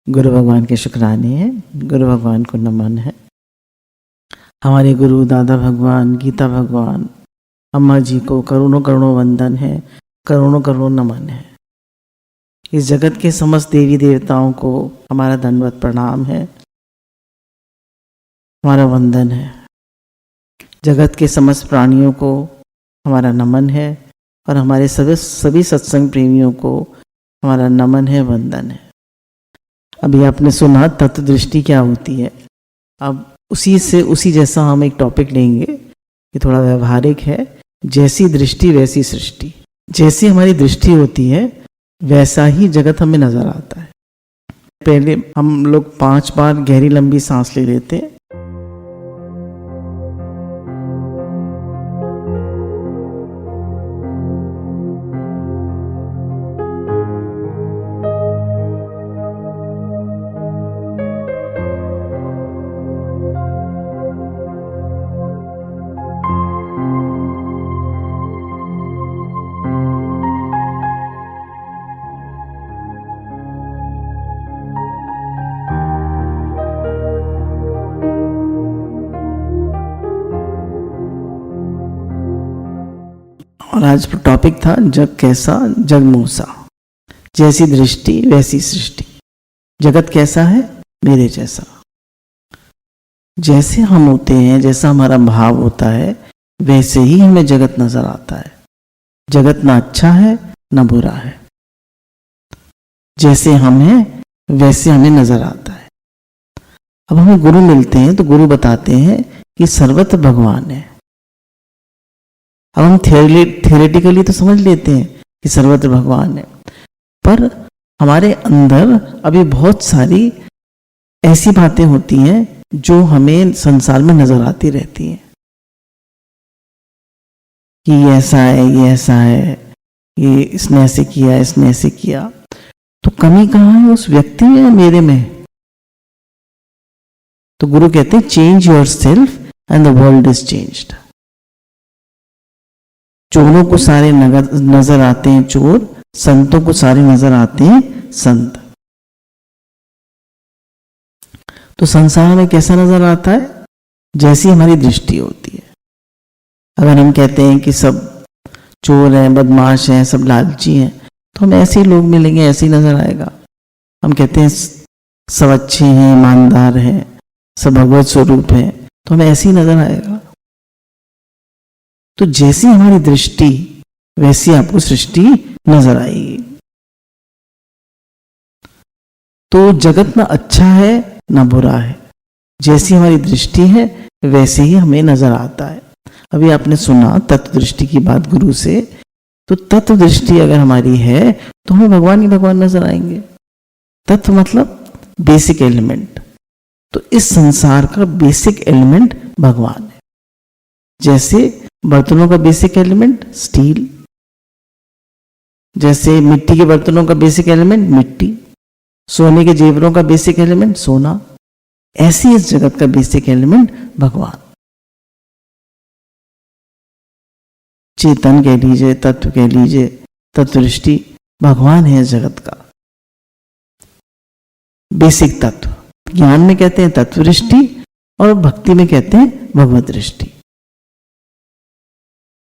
गुरु भगवान के शुक्राने हैं, गुरु भगवान को नमन है। हमारे गुरु दादा भगवान, गीता भगवान, अम्मा जी को करोड़ों करोड़ों वंदन है, करोड़ों करोड़ों नमन है। इस जगत के समस्त देवी देवताओं को हमारा दंडवत प्रणाम है, हमारा वंदन है। जगत के समस्त प्राणियों को हमारा नमन है और हमारे सभी सत्संग प्रेमियों को हमारा नमन है, वंदन है। अभी आपने सुना तत्व दृष्टि क्या होती है। अब उसी जैसा हम एक टॉपिक लेंगे, ये थोड़ा व्यवहारिक है। जैसी दृष्टि वैसी सृष्टि। जैसी हमारी दृष्टि होती है वैसा ही जगत हमें नजर आता है। पहले हम लोग 5 बार गहरी लंबी सांस ले लेते हैं। और आज टॉपिक था जग कैसा जग मूसा। जैसी दृष्टि वैसी सृष्टि। जगत कैसा है? मेरे जैसा। जैसे हम होते हैं, जैसा हमारा भाव होता है, वैसे ही हमें जगत नजर आता है। जगत ना अच्छा है ना बुरा है। जैसे हम हैं वैसे हमें नजर आता है। अब हमें गुरु मिलते हैं तो गुरु बताते हैं कि सर्वत्र भगवान है। अब हम थियोरेटिकली तो समझ लेते हैं कि सर्वत्र भगवान है, पर हमारे अंदर अभी बहुत सारी ऐसी बातें होती हैं जो हमें संसार में नजर आती रहती हैं कि ये ऐसा है, ये ऐसा है, ये इसने ऐसे किया, इसने ऐसे किया। तो कमी कहाँ है? उस व्यक्ति में या मेरे में? तो गुरु कहते हैं change your self and the world is changed. चोरों को सारे नजर आते हैं चोर, संतों को सारे नजर आते हैं संत। तो संसार में कैसा नजर आता है? जैसी हमारी दृष्टि होती है। अगर हम कहते हैं कि सब चोर हैं, बदमाश हैं, सब लालची हैं, तो हम ऐसे ही लोग मिलेंगे, ऐसे ही नजर आएगा। हम कहते हैं सब अच्छे हैं, ईमानदार हैं, सब भगवत स्वरूप हैं, तो हमें ऐसे ही नजर आएगा। तो जैसी हमारी दृष्टि वैसी आपको सृष्टि नजर आएगी। तो जगत ना अच्छा है ना बुरा है। जैसी हमारी दृष्टि है वैसे ही हमें नजर आता है। अभी आपने सुना तत्व दृष्टि की बात गुरु से। तो तत्व दृष्टि अगर हमारी है तो हमें भगवान ही भगवान नजर आएंगे। तत्व मतलब बेसिक एलिमेंट। तो इस संसार का बेसिक एलिमेंट भगवान है। जैसे बर्तनों का बेसिक एलिमेंट स्टील, जैसे मिट्टी के बर्तनों का बेसिक एलिमेंट मिट्टी, सोने के जेवरों का बेसिक एलिमेंट सोना, ऐसी इस जगत का बेसिक एलिमेंट भगवान। चेतन कह लीजिए, तत्व कह लीजिए, तत्वदृष्टि भगवान है इस जगत का बेसिक तत्व। ज्ञान में कहते हैं तत्वदृष्टि और भक्ति में कहते हैं भगवत दृष्टि।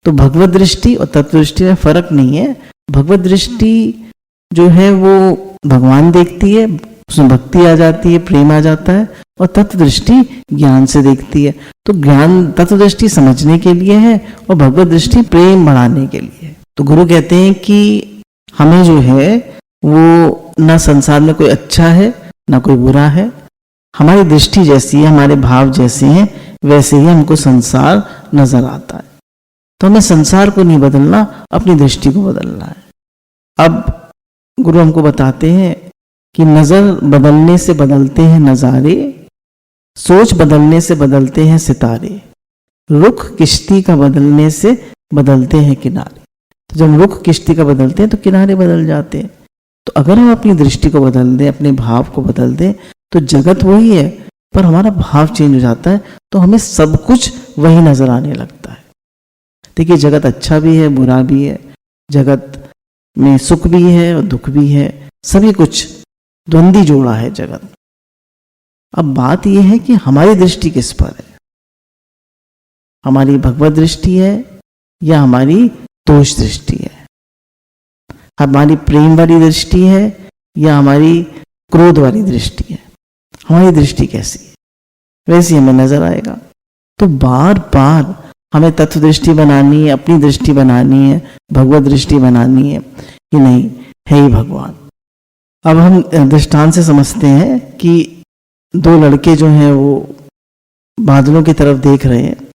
तो भगवत दृष्टि और तत्व दृष्टि में फर्क नहीं है। भगवत दृष्टि जो है वो भगवान देखती है, उसमें भक्ति आ जाती है, प्रेम आ जाता है। और तत्व दृष्टि ज्ञान से देखती है। तो ज्ञान तत्व दृष्टि समझने के लिए है और भगवत दृष्टि प्रेम बढ़ाने के लिए है। तो गुरु कहते हैं कि हमें जो है वो ना संसार में कोई अच्छा है ना कोई बुरा है। हमारी दृष्टि जैसी है, हमारे भाव जैसे हैं, वैसे ही हमको संसार नजर आता है। तो हमें संसार को नहीं बदलना, अपनी दृष्टि को बदलना है। अब गुरु हमको बताते हैं कि नजर बदलने से बदलते हैं नजारे, सोच बदलने से बदलते हैं सितारे, रुख किश्ती का बदलने से बदलते हैं किनारे। तो जब रुख किश्ती का बदलते हैं तो किनारे बदल जाते हैं। तो अगर हम अपनी दृष्टि को बदल दें, अपने भाव को बदल दें, तो जगत वही है पर हमारा भाव चेंज हो जाता है, तो हमें सब कुछ वही नजर आने लगता है। देखिए जगत अच्छा भी है, बुरा भी है, जगत में सुख भी है और दुख भी है, सभी कुछ द्वंद्वी जोड़ा है जगत। अब बात यह है कि हमारी दृष्टि किस पर है, हमारी भगवत दृष्टि है या हमारी दोष दृष्टि है, हमारी प्रेम वाली दृष्टि है या हमारी क्रोध वाली दृष्टि है, हमारी दृष्टि कैसी है वैसी हमें नजर आएगा। तो बार बार हमें तत्व दृष्टि बनानी है, अपनी दृष्टि बनानी है, भगवत दृष्टि बनानी है कि नहीं है ही भगवान। अब हम दृष्टांत से समझते हैं कि दो लड़के जो हैं वो बादलों की तरफ देख रहे हैं।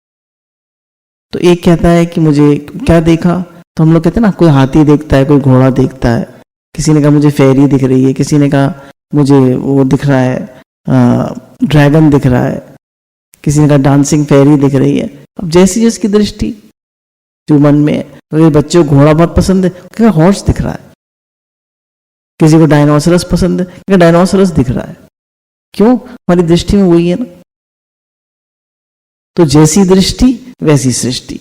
तो एक कहता है कि मुझे क्या देखा, तो हम लोग कहते हैं ना कोई हाथी देखता है, कोई घोड़ा देखता है, किसी ने कहा मुझे फेरी दिख रही है, किसी ने कहा मुझे वो दिख रहा है ड्रैगन दिख रहा है, किसी ने कहा डांसिंग फेरी दिख रही है। अब जैसी जिसकी दृष्टि जो मन में, अगर बच्चे को घोड़ा बहुत पसंद है क्या हॉर्स दिख रहा है, किसी को डायनासोरस पसंद है क्या डायनासोरस दिख रहा है। क्यों, हमारी दृष्टि में वही है ना। तो जैसी दृष्टि वैसी सृष्टि।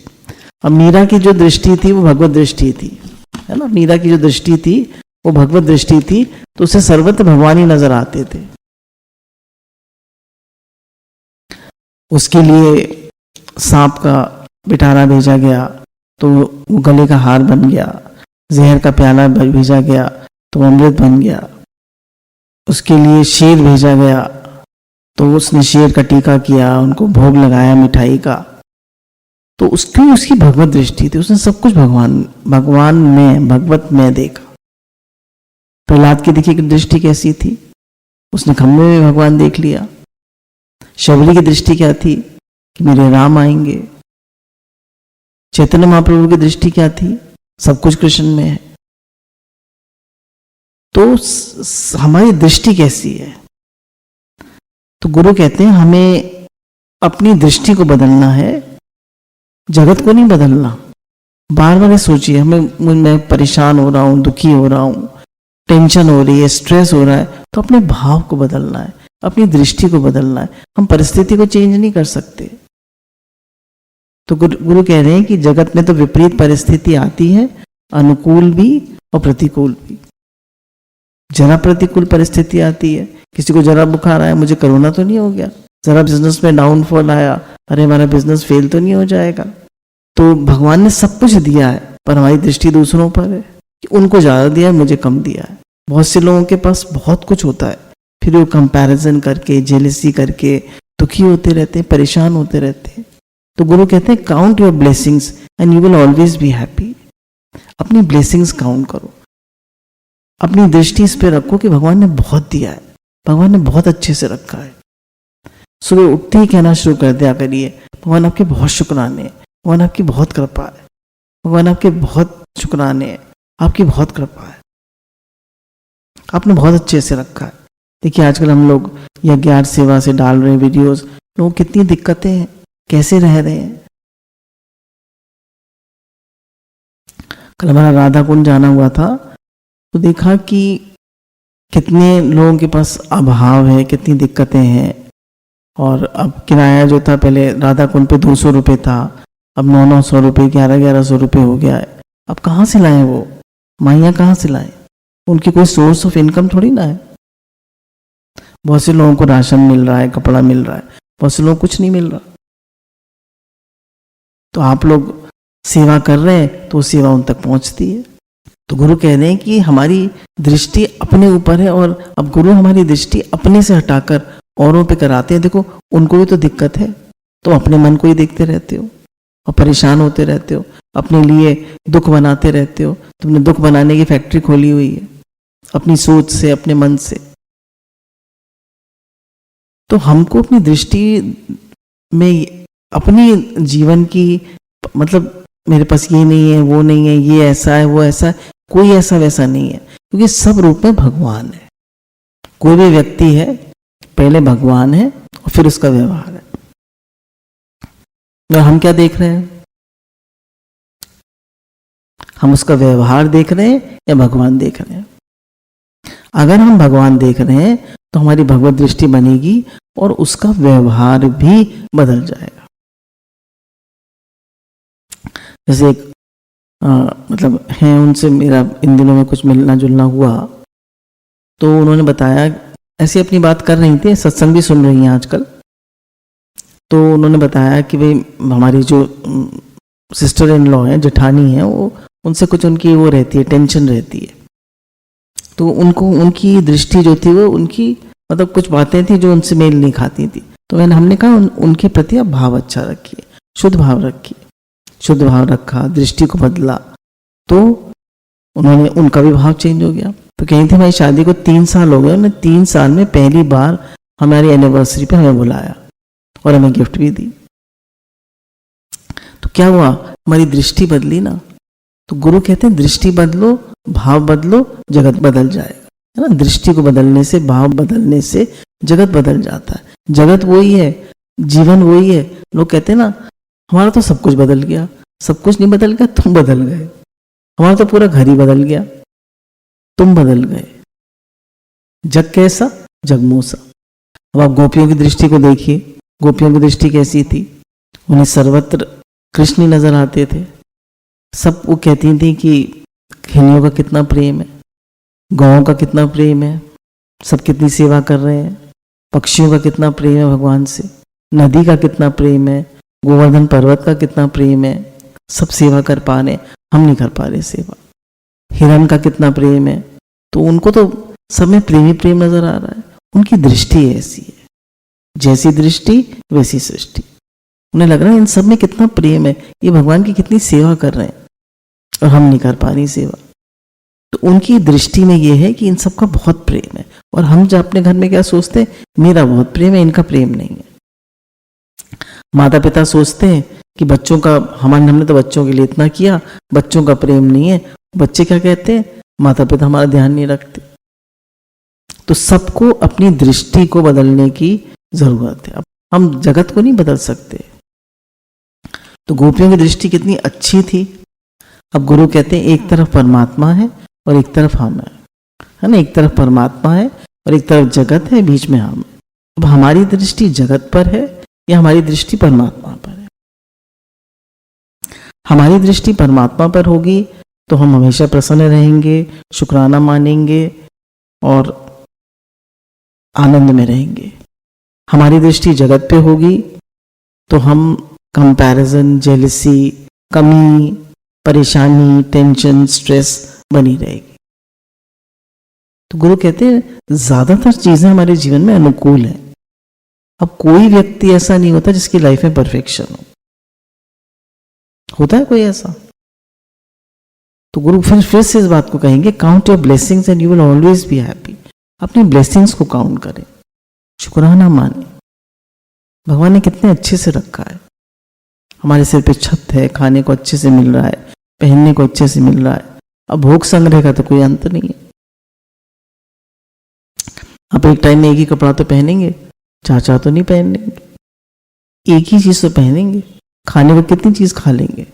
अब मीरा की जो दृष्टि थी वो भगवत दृष्टि थी, है ना, मीरा की जो दृष्टि थी वो भगवत दृष्टि थी, तो उसे सर्वत्र भगवान ही नजर आते थे। उसके लिए सांप का पिटारा भेजा गया तो वो गले का हार बन गया, जहर का प्याला भेजा गया तो अमृत बन गया, उसके लिए शेर भेजा गया तो उसने शेर का टीका किया, उनको भोग लगाया मिठाई का। तो उसकी भगवत दृष्टि थी, उसने सब कुछ भगवान में, भगवत में देखा। प्रहलाद की देखिए दृष्टि कैसी थी, उसने खम्भे में भगवान देख लिया। शबरी की दृष्टि क्या थी कि मेरे राम आएंगे। चैतन्य महाप्रभु की दृष्टि क्या थी, सब कुछ कृष्ण में है। तो हमारी दृष्टि कैसी है, तो गुरु कहते हैं हमें अपनी दृष्टि को बदलना है, जगत को नहीं बदलना। बार बार सोचिए, मैं परेशान हो रहा हूं, दुखी हो रहा हूं, टेंशन हो रही है, स्ट्रेस हो रहा है, तो अपने भाव को बदलना है, अपनी दृष्टि को बदलना है। हम परिस्थिति को चेंज नहीं कर सकते। तो गुरु कह रहे हैं कि जगत में तो विपरीत परिस्थिति आती है, अनुकूल भी और प्रतिकूल भी। जरा प्रतिकूल परिस्थिति आती है, किसी को जरा बुखार आया, मुझे कोरोना तो नहीं हो गया, जरा बिजनेस में डाउनफॉल आया, अरे हमारा बिजनेस फेल तो नहीं हो जाएगा। तो भगवान ने सब कुछ दिया है, पर हमारी दृष्टि दूसरों पर है कि उनको ज्यादा दिया है, मुझे कम दिया है। बहुत से लोगों के पास बहुत कुछ होता है, फिर वो कंपैरिजन करके, जेलसी करके दुखी होते रहते हैं, परेशान होते रहते हैं। तो गुरु कहते हैं count your blessings and you will always be happy. अपनी ब्लेसिंग्स काउंट करो, अपनी दृष्टि इस पे रखो कि भगवान ने बहुत दिया है, भगवान ने बहुत अच्छे से रखा है। सुबह उठते ही कहना शुरू कर दिया करिए, भगवान आपके बहुत शुक्राने, भगवान आपकी बहुत कृपा है, भगवान आपके बहुत शुक्राने हैं, आपकी बहुत कृपा है, आपने बहुत अच्छे से रखा है। देखिए आजकल हम लोग यज्ञ सेवा से डाल रहे वीडियोस, लोगों को कितनी दिक्कतें हैं, कैसे रह रहे हैं। कल हमारा राधा कुंड जाना हुआ था, तो देखा कि कितने लोगों के पास अभाव है, कितनी दिक्कतें हैं। और अब किराया जो था, पहले राधा कुंड पे 200 रुपये था, अब 900 रुपये, 1100 रुपये हो गया है। अब कहाँ से लाएं वो माइयाँ, कहाँ से लाएं? उनकी कोई सोर्स ऑफ इनकम थोड़ी ना है। बहुत से लोगों को राशन मिल रहा है, कपड़ा मिल रहा है, बहुत से लोगों को कुछ नहीं मिल रहा। तो आप लोग सेवा कर रहे हैं तो सेवा उन तक पहुंचती है। तो गुरु कह रहे हैं कि हमारी दृष्टि अपने ऊपर है, और अब गुरु हमारी दृष्टि अपने से हटाकर औरों पे कराते हैं। देखो उनको भी तो दिक्कत है, तो अपने मन को ही देखते रहते हो और परेशान होते रहते हो, अपने लिए दुख बनाते रहते हो। तुमने दुख बनाने की फैक्ट्री खोली हुई है अपनी सोच से, अपने मन से। तो हमको अपनी दृष्टि में अपनी जीवन की, मतलब मेरे पास ये नहीं है, वो नहीं है, ये ऐसा है, वो ऐसा है, कोई ऐसा वैसा नहीं है, क्योंकि सब रूप में भगवान है। कोई भी व्यक्ति है, पहले भगवान है और फिर उसका व्यवहार है। और हम क्या देख रहे हैं? हम उसका व्यवहार देख रहे हैं या भगवान देख रहे हैं? अगर हम भगवान देख रहे हैं तो हमारी भगवत दृष्टि बनेगी और उसका व्यवहार भी बदल जाएगा। जैसे एक मतलब है, उनसे मेरा इन दिनों में कुछ मिलना जुलना हुआ, तो उन्होंने बताया, ऐसे अपनी बात कर रही थी, सत्संग भी सुन रही हैं आजकल। तो उन्होंने बताया कि भाई हमारी जो सिस्टर इन लॉ है, जेठानी है, वो उनसे कुछ उनकी वो रहती है, टेंशन रहती है। तो उनको उनकी दृष्टि जो थी वो उनकी मतलब कुछ बातें थी जो उनसे मेल नहीं खाती थी। तो हमने कहा उनके प्रति आप भाव अच्छा रखिए, शुद्ध भाव रखिए। शुद्ध भाव रखा, दृष्टि को बदला, तो उन्होंने उनका भी भाव चेंज हो गया। तो कहीं थी हमारी शादी को 3 साल हो गए, उन्होंने 3 साल में पहली बार हमारी एनिवर्सरी पे हमें बुलाया और हमें गिफ्ट भी दी। तो क्या हुआ, हमारी दृष्टि बदली ना। तो गुरु कहते हैं दृष्टि बदलो, भाव बदलो, जगत बदल जाएगा, है ना। दृष्टि को बदलने से, भाव बदलने से जगत बदल जाता है। जगत वही है, जीवन वही है। लोग कहते हैं ना हमारा तो सब कुछ बदल गया। सब कुछ नहीं बदल गया, तुम बदल गए। हमारा तो पूरा घर ही बदल गया, तुम बदल गए। जग कैसा, जगमूसा। अब आप गोपियों की दृष्टि को देखिए, गोपियों की दृष्टि कैसी थी। उन्हें सर्वत्र कृष्ण ही नजर आते थे। सब वो कहती थी कि खिनियों का कितना प्रेम है, गौओं का कितना प्रेम है, सब कितनी सेवा कर रहे हैं, पक्षियों का कितना प्रेम है भगवान से, नदी का कितना प्रेम है, गोवर्धन पर्वत का कितना प्रेम है, सब सेवा कर पा रहे, हम नहीं कर पा रहे सेवा। हिरण का कितना प्रेम है। तो उनको तो सब में प्रेम ही प्रेम नजर आ रहा है। उनकी दृष्टि ऐसी है, जैसी दृष्टि वैसी सृष्टि। उन्हें लग रहा है इन सब में कितना प्रेम है, ये भगवान की कितनी सेवा कर रहे हैं और हम नहीं कर पा रही सेवा। तो उनकी दृष्टि में ये है कि इन सब का बहुत प्रेम है। और हम जब अपने घर में क्या सोचते हैं, मेरा बहुत प्रेम है, इनका प्रेम नहीं है। माता पिता सोचते हैं कि बच्चों का, हमने तो बच्चों के लिए इतना किया, बच्चों का प्रेम नहीं है। बच्चे क्या कहते हैं, माता पिता हमारा ध्यान नहीं रखते। तो सबको अपनी दृष्टि को बदलने की जरूरत है। अब हम जगत को नहीं बदल सकते। तो गोपियों की दृष्टि कितनी अच्छी थी। अब गुरु कहते हैं एक तरफ परमात्मा है और एक तरफ हम है ना। एक तरफ परमात्मा है और एक तरफ जगत है, बीच में हम। अब हमारी दृष्टि जगत पर है या हमारी दृष्टि परमात्मा पर है। हमारी दृष्टि परमात्मा पर होगी तो हम हमेशा प्रसन्न रहेंगे, शुक्राना मानेंगे और आनंद में रहेंगे। हमारी दृष्टि जगत पे होगी तो हम कंपैरिजन, जेलसी, कमी, परेशानी, टेंशन, स्ट्रेस बनी रहेगी। तो गुरु कहते हैं ज्यादातर चीजें हमारे जीवन में अनुकूल है। अब कोई व्यक्ति ऐसा नहीं होता जिसकी लाइफ में परफेक्शन हो। होता है कोई ऐसा? तो गुरु फिर से इस बात को कहेंगे, count your blessings and you will always be happy. अपनी ब्लेसिंग्स को काउंट करें, शुक्राना माने। भगवान ने कितने अच्छे से रखा है। हमारे सिर पे छत है, खाने को अच्छे से मिल रहा है, पहनने को अच्छे से मिल रहा है। अब भोग संग्रह का तो कोई अंत नहीं है। आप एक टाइम में एक ही कपड़ा तो पहनेंगे, चाचा तो नहीं पहनेंगे। एक ही चीज तो पहनेंगे, खाने को कितनी चीज खा लेंगे।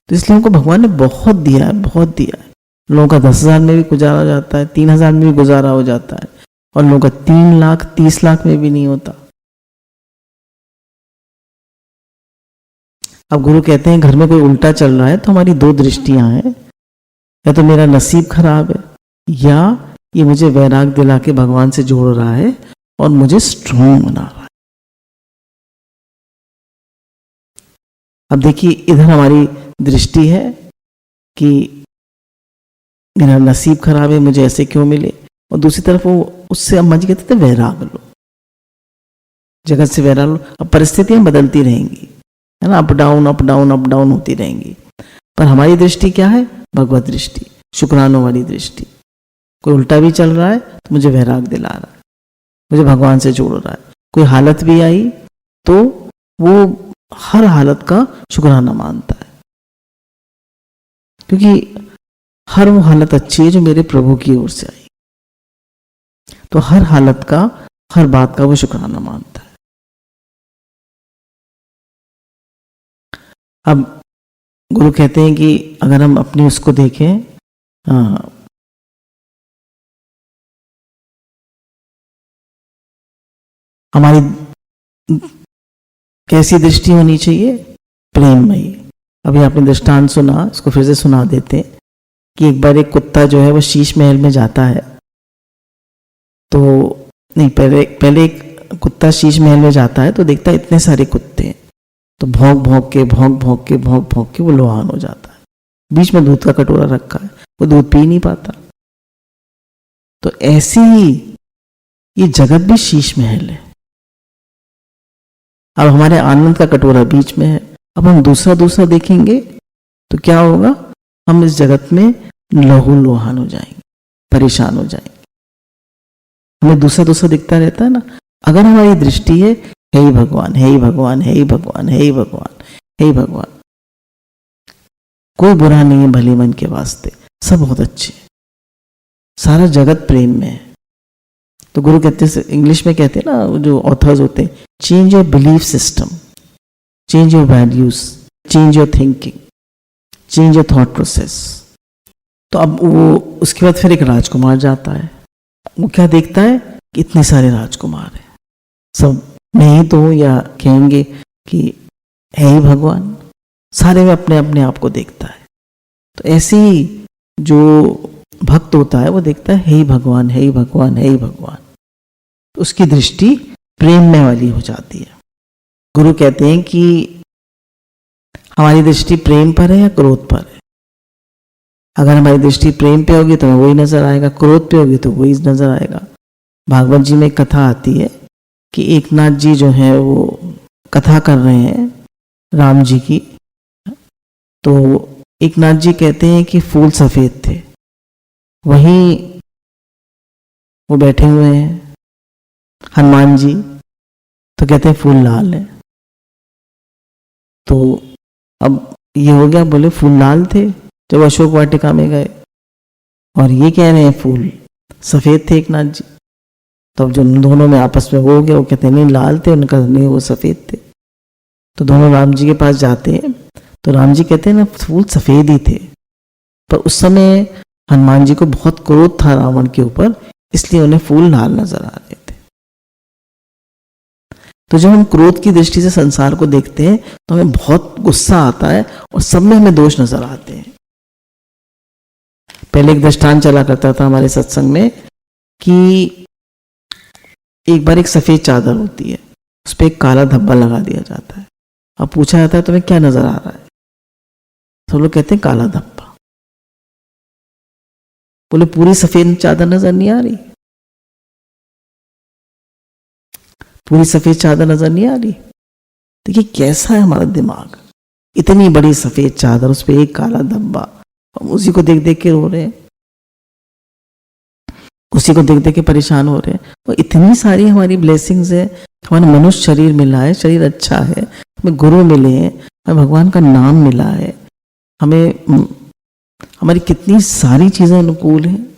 तो इसलिए हमको भगवान ने बहुत दिया है, बहुत दिया है। लोगों का 10,000 में भी गुजारा हो जाता है, 3,000 में भी गुजारा हो जाता है, और लोगों का 3 लाख 30 लाख में भी नहीं होता। अब गुरु कहते हैं घर में कोई उल्टा चल रहा है तो हमारी 2 दृष्टियां हैं, या तो मेरा नसीब खराब है या ये मुझे वैराग दिला के भगवान से जोड़ रहा है और मुझे स्ट्रॉन्ग बना रहा है। अब देखिए इधर हमारी दृष्टि है कि मेरा नसीब खराब है, मुझे ऐसे क्यों मिले, और दूसरी तरफ वो उससे अम्मा जी कहते थे वैराग लो, जगत से वैराग लो। अब परिस्थितियां बदलती रहेंगी, है ना, up down up down up down होती रहेंगी, पर हमारी दृष्टि क्या है, भगवत दृष्टि, शुक्रानों वाली दृष्टि। कोई उल्टा भी चल रहा है तो मुझे वैराग दिला रहा है, मुझे भगवान से जोड़ रहा है। कोई हालत भी आई तो वो हर हालत का शुक्राना मानता है, क्योंकि हर वो हालत अच्छी है जो मेरे प्रभु की ओर से आई। तो हर हालत का, हर बात का वो शुक्राना मानता है। अब गुरु कहते हैं कि अगर हम अपनी उसको देखें, हमारी कैसी दृष्टि होनी चाहिए, प्रेममयी। अभी आपने दृष्टांत सुना, इसको फिर से सुना देते कि एक बार एक कुत्ता जो है वो शीश महल में जाता है, तो नहीं, पहले एक कुत्ता शीश महल में जाता है तो देखता है इतने सारे कुत्ते हैं, तो भौंक भौंक के वो लोहान हो जाता है। बीच में दूध का कटोरा रखा है, वो दूध पी नहीं पाता। तो ऐसे ही ये जगत भी शीश महल है। अब हमारे आनंद का कटोरा बीच में है, अब हम दूसरा देखेंगे तो क्या होगा, हम इस जगत में लहू लोहान हो जाएंगे, परेशान हो जाएंगे। हमें दूसरा दिखता रहता है ना। अगर हमारी दृष्टि है हे ही भगवान, हे ही भगवान, हे ही भगवान, हे ही भगवान, हे ही भगवान, कोई बुरा नहीं है भले मन के वास्ते, सब बहुत अच्छे, सारा जगत प्रेम में है। तो गुरु कहते हैं, इंग्लिश में कहते हैं ना जो ऑथर्स होते हैं, change your belief system, change your values, change your thinking, change your thought process. तो अब वो उसके बाद फिर एक राजकुमार जाता है, वो क्या देखता है कि इतने सारे राजकुमार हैं, सब नहीं तो या कहेंगे कि है ही भगवान, सारे में अपने अपने आप को देखता है। तो ऐसे ही जो भक्त होता है वो देखता है हे ही भगवान, हे ही भगवान, हे ही भगवान, तो उसकी दृष्टि प्रेम में वाली हो जाती है। गुरु कहते हैं कि हमारी दृष्टि प्रेम पर है या क्रोध पर है। अगर हमारी दृष्टि प्रेम पे होगी तो हमें वही नजर आएगा, क्रोध पे होगी तो वही नजर आएगा। भागवत जी में एक कथा आती है कि एक नाथ जी जो है वो कथा कर रहे हैं राम जी की, तो एक नाथ जी कहते हैं कि फूल सफेद थे, वहीं वो बैठे हुए हैं हनुमान जी, तो कहते हैं फूल लाल है। तो अब ये हो गया, बोले फूल लाल थे जब अशोक वाटिका में गए, और ये कह रहे हैं फूल सफेद थे एक नाथ जी। तो अब जो दोनों में आपस में वो हो गया, वो कहते हैं नहीं लाल थे, उनका नहीं वो सफेद थे। तो दोनों राम जी के पास जाते हैं, तो राम जी कहते हैं ना फूल सफेद ही थे, पर उस समय हनुमान जी को बहुत क्रोध था रावण के ऊपर, इसलिए उन्हें फूल लाल नजर आ रहे थे। तो जब हम क्रोध की दृष्टि से संसार को देखते हैं तो हमें बहुत गुस्सा आता है और सब में हमें दोष नजर आते हैं। पहले एक दृष्टांत चला करता था हमारे सत्संग में कि एक बार एक सफेद चादर होती है, उस पर एक काला धब्बा लगा दिया जाता है। अब पूछा जाता है तुम्हें क्या नजर आ रहा है, तो लोग कहते हैं काला धब्बा। बोले पूरी सफेद चादर नजर नहीं आ रही, पूरी सफेद चादर नजर नहीं आ रही। देखिए कैसा है हमारा दिमाग, इतनी बड़ी सफेद चादर, उस पर एक काला धब्बा, हम उसी को देख देख के रो रहे हैं, उसी को देख देख के परेशान हो रहे हैं। और इतनी सारी हमारी ब्लेसिंग्स है, हमारा मनुष्य शरीर मिला है, शरीर अच्छा है, हमें गुरु मिले हैं, हमें भगवान का नाम मिला है, हमें हमारी कितनी सारी चीजें अनुकूल हैं।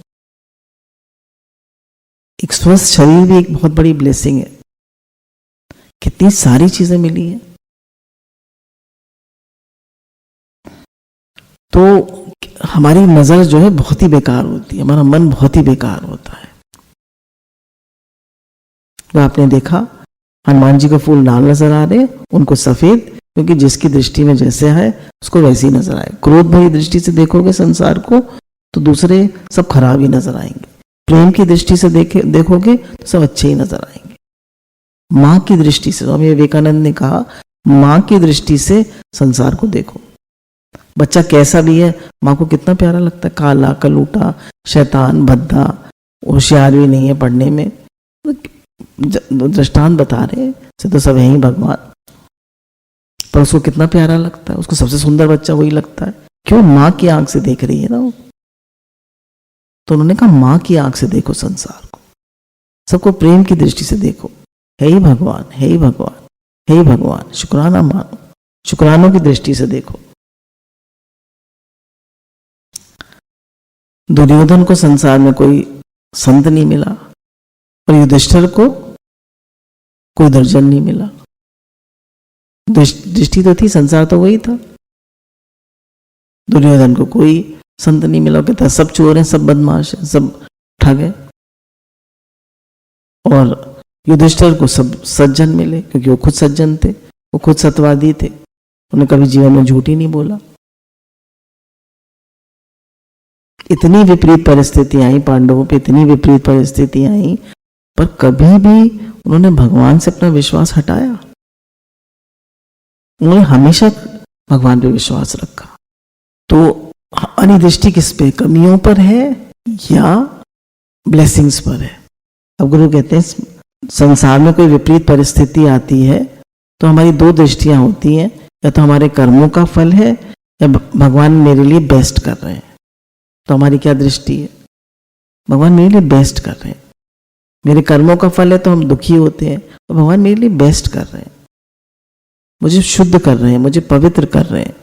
एक स्वस्थ शरीर भी एक बहुत बड़ी ब्लेसिंग है, कितनी सारी चीजें मिली हैं। तो हमारी नजर जो है बहुत ही बेकार होती है, हमारा मन बहुत ही बेकार होता है। तो आपने देखा हनुमान जी को फूल लाल नजर आ रहे, उनको सफेद, क्योंकि जिसकी दृष्टि में जैसे है उसको वैसे ही नजर आए। क्रोध भरी दृष्टि से देखोगे संसार को तो दूसरे सब खराब ही नजर आएंगे, प्रेम की दृष्टि से देखोगे तो सब अच्छे ही नजर आएंगे। मां की दृष्टि से, स्वामी विवेकानंद ने कहा मां की दृष्टि से संसार को देखो। बच्चा कैसा भी है, माँ को कितना प्यारा लगता है, काला कलूटा शैतान भद्दा, होशियार भी नहीं है पढ़ने में, दृष्टांत बता रहे से तो सब है ही भगवान, पर उसको कितना प्यारा लगता है, उसको सबसे सुंदर बच्चा वही लगता है। क्यों? माँ की आंख से देख रही है ना वो। तो उन्होंने कहा माँ की आंख से देखो संसार को, सबको प्रेम की दृष्टि से देखो, है ही भगवान, है ही भगवान, है ही भगवान, शुक्राना मानो, शुक्रानों की दृष्टि से देखो। दुर्योधन को संसार में कोई संत नहीं मिला और युधिष्ठिर को कोई दर्जन नहीं मिला। दृष्टि तो थी, संसार तो वही था। दुर्योधन को कोई संत नहीं मिला, कहता सब चोर हैं, सब बदमाश हैं, सब ठग हैं। और युधिष्ठिर को सब सज्जन मिले, क्योंकि वो खुद सज्जन थे, वो खुद सत्यवादी थे, उन्हें कभी जीवन में झूठ ही नहीं बोला। इतनी विपरीत परिस्थितियां आई, पांडवों पे इतनी विपरीत परिस्थितियां आई, पर कभी भी उन्होंने भगवान से अपना विश्वास हटाया? उन्होंने हमेशा भगवान पे विश्वास रखा। तो हमारी दृष्टि किस पे, कमियों पर है या ब्लेसिंग्स पर है? अब गुरु कहते हैं संसार में कोई विपरीत परिस्थिति आती है तो हमारी दो दृष्टियां होती हैं, या तो हमारे कर्मों का फल है या भगवान मेरे लिए बेस्ट कर रहे हैं। तो हमारी क्या दृष्टि है? भगवान मेरे लिए बेस्ट कर रहे हैं। मेरे कर्मों का फल है तो हम दुखी होते हैं, तो भगवान मेरे लिए बेस्ट कर रहे हैं, मुझे शुद्ध कर रहे हैं, मुझे पवित्र कर रहे हैं,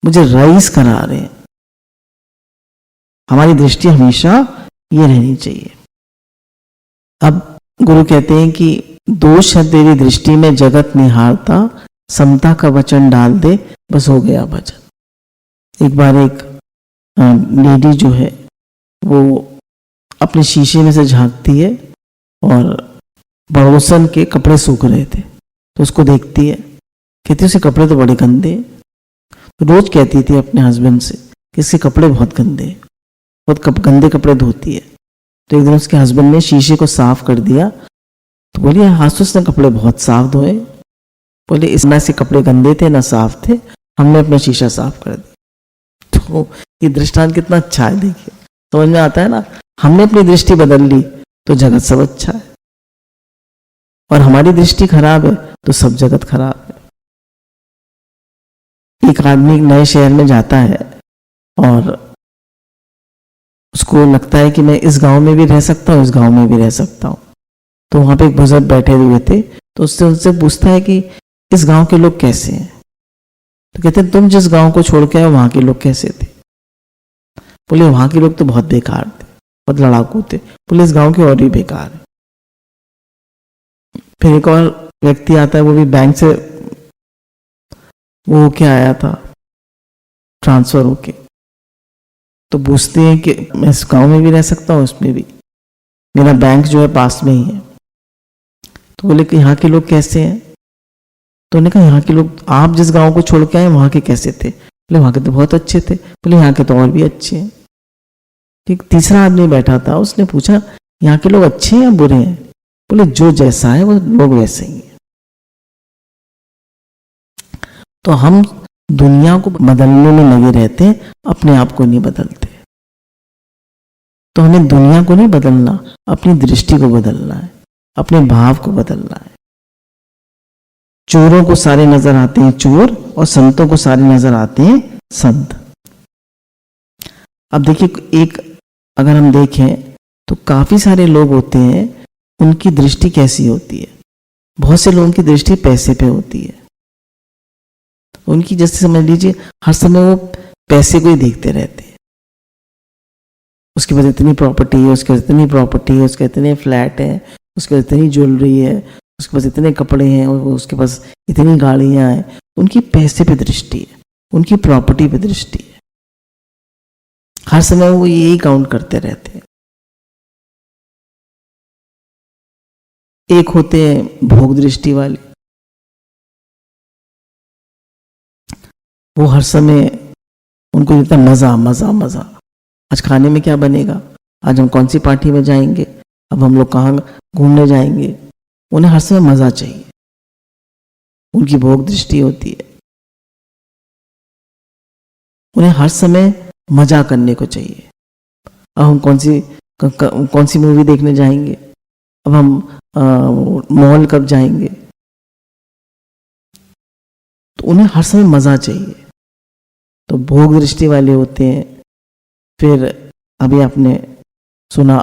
मुझे राइज करा रहे हैं। हमारी दृष्टि हमेशा ये रहनी चाहिए। अब गुरु कहते हैं कि दोष है तेरी दृष्टि में जगत निहारता, समता का वचन डाल दे, बस हो गया भजन। एक बार एक लेडी जो है वो अपने शीशे में से झांकती है और पड़ोसन के कपड़े सूख रहे थे, तो उसको देखती है, कहती है उसके कपड़े तो बड़े गंदे। तो रोज कहती थी अपने हस्बैंड से कि इसके कपड़े बहुत गंदे, बहुत गंदे कपड़े धोती है। तो एक दिन उसके हस्बैंड ने शीशे को साफ कर दिया, तो बोली आज तो उसने कपड़े बहुत साफ धोए। बोले इस ना से कपड़े गंदे थे ना साफ थे, हमने अपना शीशा साफ कर दिया। तो ये दृष्टांत कितना अच्छा है, देखिए समझ में आता है ना। हमने अपनी दृष्टि बदल ली तो जगत सब अच्छा है, और हमारी दृष्टि खराब है तो सब जगत खराब है। एक आदमी एक नए शहर में जाता है और उसको लगता है कि मैं इस गांव में भी रह सकता हूँ, इस गांव में भी रह सकता हूँ। तो वहां पे एक बुजुर्ग बैठे हुए थे, तो उससे उनसे पूछता है कि इस गांव के लोग कैसे हैं? तो कहते हैं तुम जिस गांव को छोड़ के आए वहां के लोग कैसे थे? बोले वहां के लोग तो बहुत बेकार थे, बहुत लड़ाकू थे। बोले इस गांव के और भी बेकार है। फिर एक और व्यक्ति आता है, वो भी बैंक से वो होके आया था, ट्रांसफर होके। तो पूछते हैं कि मैं इस गांव में भी रह सकता हूँ, उसमें भी, मेरा बैंक जो है पास में ही है। तो बोले कि यहाँ के लोग कैसे हैं? तो उन्होंने कहा यहाँ के लोग, आप जिस गांव को छोड़ के आए वहां के कैसे थे? बोले वहां के तो बहुत अच्छे थे। बोले यहाँ के तो और भी अच्छे हैं। ठीक, तीसरा आदमी बैठा था, उसने पूछा यहाँ के लोग अच्छे हैं या बुरे हैं? बोले जो जैसा है वो लोग वैसे ही है। तो हम दुनिया को बदलने में लगे रहते हैं, अपने आप को नहीं बदलते। तो हमें दुनिया को नहीं बदलना, अपनी दृष्टि को बदलना है, अपने भाव को बदलना है। चोरों को सारे नजर आते हैं चोर, और संतों को सारे नजर आते हैं संत। अब देखिए, एक अगर हम देखें तो काफी सारे लोग होते हैं, उनकी दृष्टि कैसी होती है? बहुत से लोगों की दृष्टि पैसे पे होती है। उनकी जैसे समझ लीजिए हर समय वो पैसे को ही देखते रहते हैं। उसके पास इतनी प्रॉपर्टी है, उसके पास इतनी प्रॉपर्टी है, उसके इतने फ्लैट है, उसके पास इतनी ज्वेलरी है, उसके पास इतने कपड़े हैं, उसके पास इतनी गाड़ियां हैं। उनकी पैसे पे दृष्टि है, उनकी प्रॉपर्टी पे दृष्टि है। हर समय वो यही काउंट करते रहते हैं। एक होते हैं भोग दृष्टि वाले, वो हर समय उनको इतना मजा मजा मजा, आज खाने में क्या बनेगा, आज हम कौन सी पार्टी में जाएंगे, अब हम लोग कहाँ घूमने जाएंगे। उन्हें हर समय मजा चाहिए, उनकी भोग दृष्टि होती है। उन्हें हर समय मजा करने को चाहिए। अब हम कौन सी मूवी देखने जाएंगे, अब हम मॉल कब जाएंगे। तो उन्हें हर समय मजा चाहिए, तो भोग दृष्टि वाले होते हैं। फिर अभी आपने सुना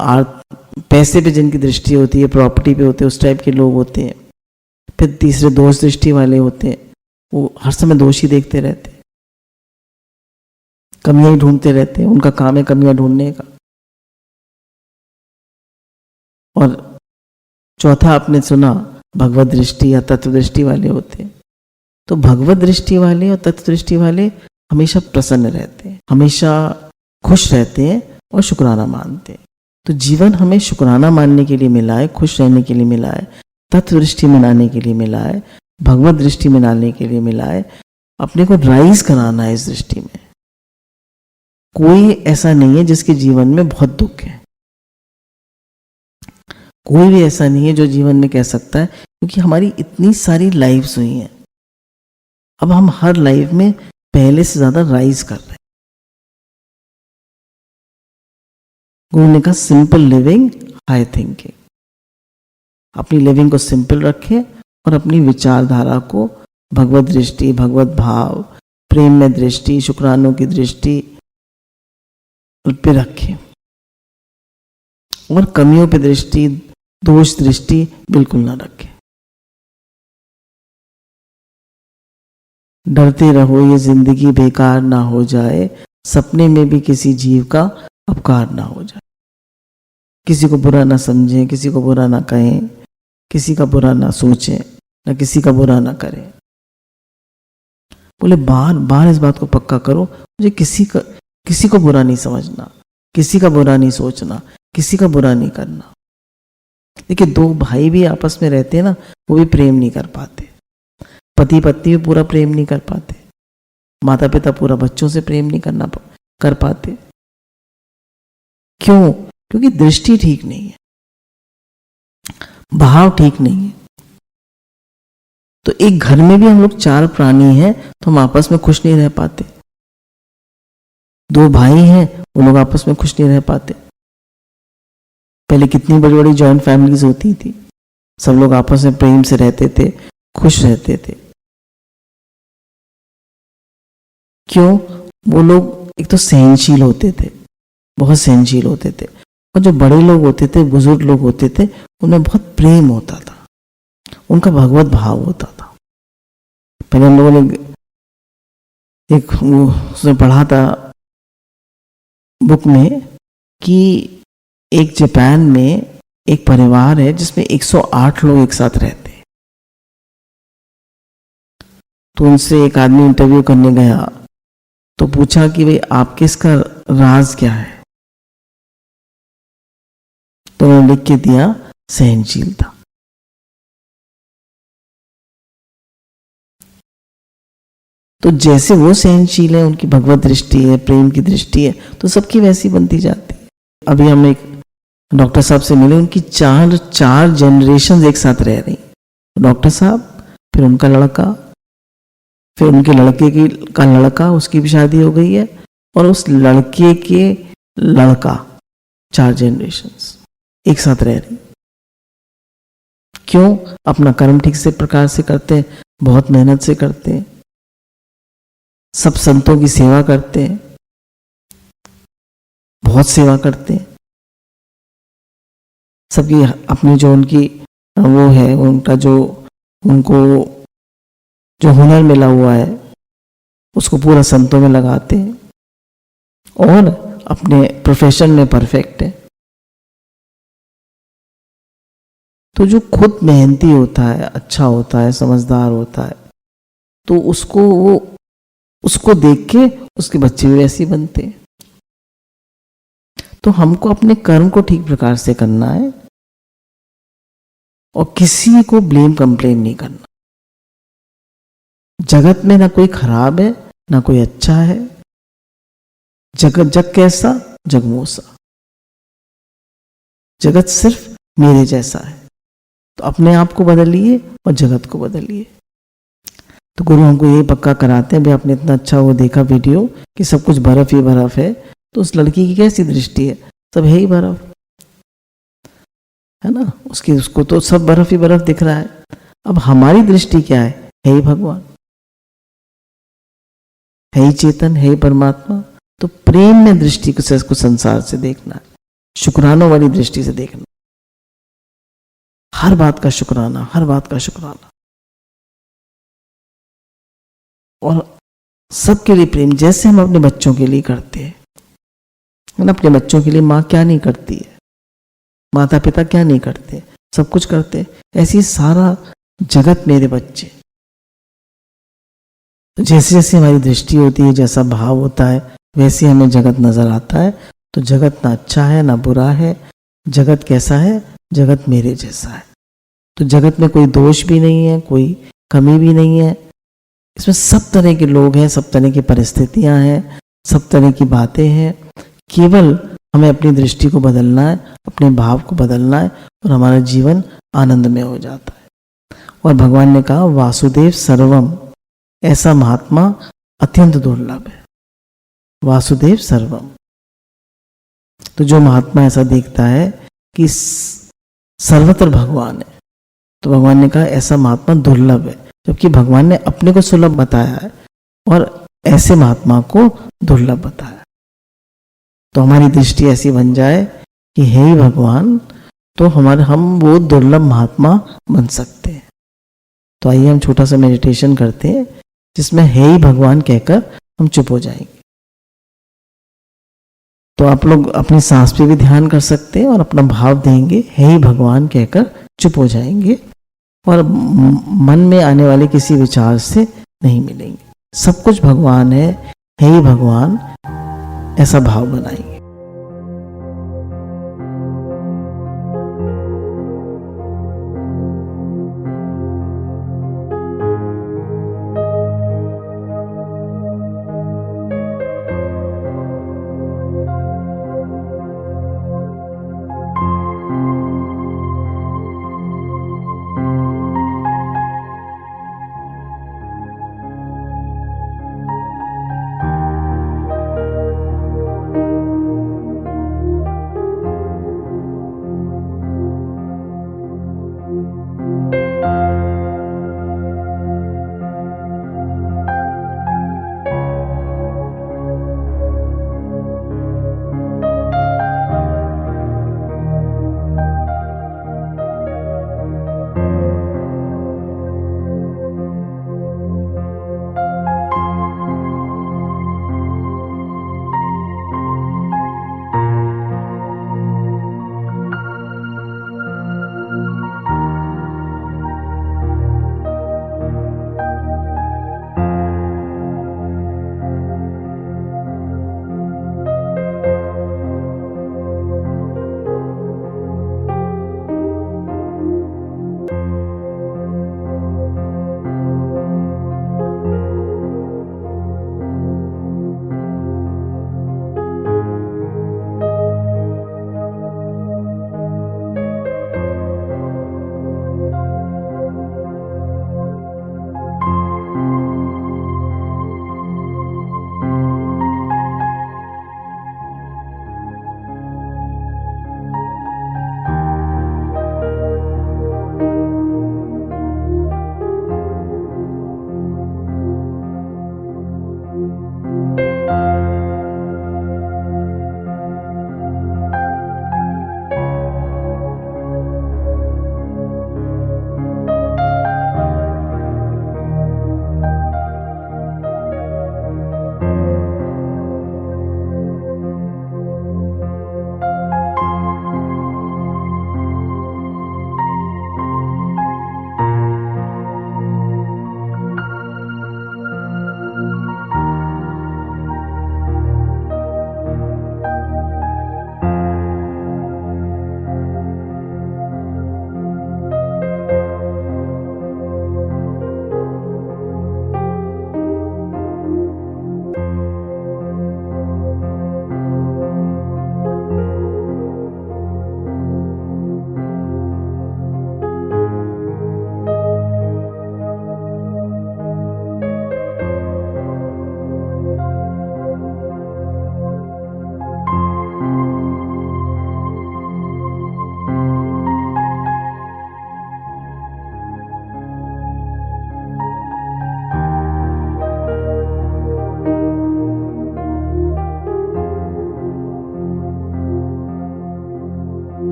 पैसे पे जिनकी दृष्टि होती है, प्रॉपर्टी पे होते हैं, उस टाइप के लोग होते हैं। फिर तीसरे दोष दृष्टि वाले होते हैं, वो हर समय दोष ही देखते रहते हैं, कमियां ही ढूंढते रहते हैं, उनका काम है कमियां ढूंढने का। और चौथा आपने सुना भगवत दृष्टि या तत्व दृष्टि वाले होते हैं। तो भगवत दृष्टि वाले और तत्व दृष्टि वाले हमेशा प्रसन्न रहते हैं, हमेशा खुश रहते हैं और शुक्राना मानते हैं। तो जीवन हमें शुक्राना मानने के लिए मिला है, खुश रहने के लिए मिला है, तत्व दृष्टि मनाने के लिए मिला है, भगवत दृष्टि मनाने के लिए मिला है। अपने को राइज कराना है इस दृष्टि में। कोई ऐसा नहीं है जिसके जीवन में बहुत दुख है। कोई भी ऐसा नहीं है जो जीवन में कह सकता है, क्योंकि हमारी इतनी सारी लाइफ्स हुई हैं। अब हम हर लाइफ में पहले से ज्यादा राइज कर रहे हैं। गुरु ने कहा सिंपल लिविंग हाई थिंकिंग। अपनी लिविंग को सिंपल रखें और अपनी विचारधारा को भगवत दृष्टि, भगवत भाव, प्रेम में दृष्टि, शुक्राणु की दृष्टि पे रखें और कमियों पे दृष्टि, दोष दृष्टि बिल्कुल ना रखें। डरते रहो ये जिंदगी बेकार ना हो जाए, सपने में भी किसी जीव का अपकार ना हो जाए। किसी को बुरा ना समझें, किसी को बुरा ना कहें, किसी का बुरा ना सोचें, ना किसी का बुरा ना करें। बोले बार बार इस बात को पक्का करो, मुझे किसी को बुरा नहीं समझना, किसी का बुरा नहीं सोचना, किसी का बुरा नहीं करना। देखिए, दो भाई भी आपस में रहते हैं ना, वो भी प्रेम नहीं कर पाते। पति पत्नी भी पूरा प्रेम नहीं कर पाते। माता पिता पूरा बच्चों से प्रेम नहीं कर पाते। क्यों? क्योंकि दृष्टि ठीक नहीं है, भाव ठीक नहीं है। तो एक घर में भी हम लोग 4 प्राणी हैं तो हम आपस में खुश नहीं रह पाते। 2 भाई हैं, वो लोग आपस में खुश नहीं रह पाते। पहले कितनी बड़ी बड़ी जॉइंट फैमिलीज होती थी, सब लोग आपस में प्रेम से रहते थे, खुश रहते थे। क्यों? वो लोग एक तो सहनशील होते थे, बहुत सहनशील होते थे, और जो बड़े लोग होते थे, बुजुर्ग लोग होते थे, उनमें बहुत प्रेम होता था, उनका भगवत भाव होता था। पहले हम लोगों ने एक उसमें पढ़ा था बुक में कि एक जापान में एक परिवार है जिसमें 108 लोग एक साथ रहते हैं। तो उनसे एक आदमी इंटरव्यू करने गया तो पूछा कि भाई आपके इसका राज क्या है? तो उन्होंने लिख के दिया सहनशीलता। तो जैसे वो सहनशील है, उनकी भगवत दृष्टि है, प्रेम की दृष्टि है, तो सबकी वैसी बनती जाती है। अभी हम एक डॉक्टर साहब से मिले, उनकी चार जनरेशन एक साथ रह रही। डॉक्टर साहब, फिर उनका लड़का, फिर उनके लड़के का लड़का, उसकी भी शादी हो गई है, और उस लड़के के लड़का, 4 जनरेशन्स एक साथ रह रही। क्यों? अपना कर्म ठीक से प्रकार से करते हैं, बहुत मेहनत से करते हैं, सब संतों की सेवा करते हैं, बहुत सेवा करते हैं। सबकी अपनी जो उनकी वो है, उनका जो उनको जो हुनर मिला हुआ है उसको पूरा संतों में लगाते हैं और अपने प्रोफेशन में परफेक्ट है। तो जो खुद मेहनती होता है, अच्छा होता है, समझदार होता है, तो उसको देख के उसके बच्चे भी वैसे बनते हैं। तो हमको अपने कर्म को ठीक प्रकार से करना है और किसी को ब्लेम कंप्लेन नहीं करना। जगत में ना कोई खराब है, ना कोई अच्छा है। जग कैसा, जगमोसा। जगत सिर्फ मेरे जैसा है। तो अपने आप को बदलिए और जगत को बदलिए। तो गुरु हमको ये पक्का कराते हैं, भाई आपने इतना अच्छा वो देखा वीडियो कि सब कुछ बर्फ ही बर्फ है, तो उस लड़की की कैसी दृष्टि है? सब है ही बर्फ, है ना। उसको तो सब बर्फ ही बर्फ दिख रहा है। अब हमारी दृष्टि क्या है? है ही भगवान, है ही चेतन, है ही परमात्मा। तो प्रेम में दृष्टि को संसार से देखना है, शुक्रानों वाली दृष्टि से देखना, हर बात का शुक्राना, हर बात का शुक्राना, और सबके लिए प्रेम, जैसे हम अपने बच्चों के लिए करते हैं। अपने बच्चों के लिए माँ क्या नहीं करती है, माता पिता क्या नहीं करते, सब कुछ करते। ऐसी सारा जगत मेरे बच्चे। जैसे जैसे हमारी दृष्टि होती है, जैसा भाव होता है, वैसे हमें जगत नजर आता है। तो जगत ना अच्छा है ना बुरा है। जगत कैसा है? जगत मेरे जैसा है। तो जगत में कोई दोष भी नहीं है, कोई कमी भी नहीं है। इसमें सब तरह के लोग हैं, सब तरह की परिस्थितियां हैं, सब तरह की बातें हैं, केवल हमें अपनी दृष्टि को बदलना है, अपने भाव को बदलना है और हमारा जीवन आनंदमय हो जाता है। और भगवान ने कहा वासुदेव सर्वम, ऐसा महात्मा अत्यंत दुर्लभ है। वासुदेव सर्वम, तो जो महात्मा ऐसा देखता है कि सर्वत्र भगवान है, तो भगवान ने कहा ऐसा महात्मा दुर्लभ है, जबकि भगवान ने अपने को सुलभ बताया है और ऐसे महात्मा को दुर्लभ बताया। तो हमारी दृष्टि ऐसी बन जाए कि हे ही भगवान, तो हम वो दुर्लभ महात्मा बन सकते हैं। तो आइए हम छोटा सा मेडिटेशन करते हैं जिसमें हे ही भगवान कहकर हम चुप हो जाएंगे। तो आप लोग अपनी सांस पे भी ध्यान कर सकते हैं और अपना भाव देंगे, हे ही भगवान कहकर चुप हो जाएंगे और मन में आने वाले किसी विचार से नहीं मिलेंगे। सब कुछ भगवान है, हे ही भगवान, ऐसा भाव बनाएंगे।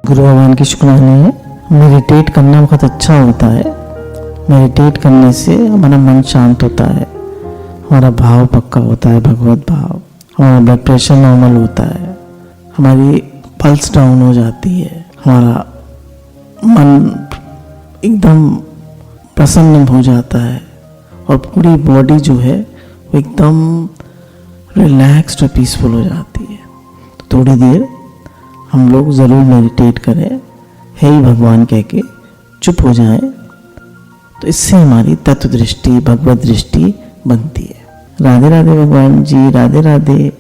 गुरु भगवान की शुक्राने हैं। मेडिटेट करना बहुत अच्छा होता है। मेडिटेट करने से हमारा मन शांत होता है, हमारा भाव पक्का होता है, भगवत भाव, हमारा ब्लड प्रेशर नॉर्मल होता है, हमारी पल्स डाउन हो जाती है, हमारा मन एकदम प्रसन्न हो जाता है और पूरी बॉडी जो है वो एकदम रिलैक्स्ड और पीसफुल हो जाती है। तो थोड़ी देर हम लोग ज़रूर मेडिटेट करें, हे भगवान कह के चुप हो जाएं, तो इससे हमारी तत्व दृष्टि, भगवत दृष्टि बनती है। राधे राधे भगवान जी, राधे राधे।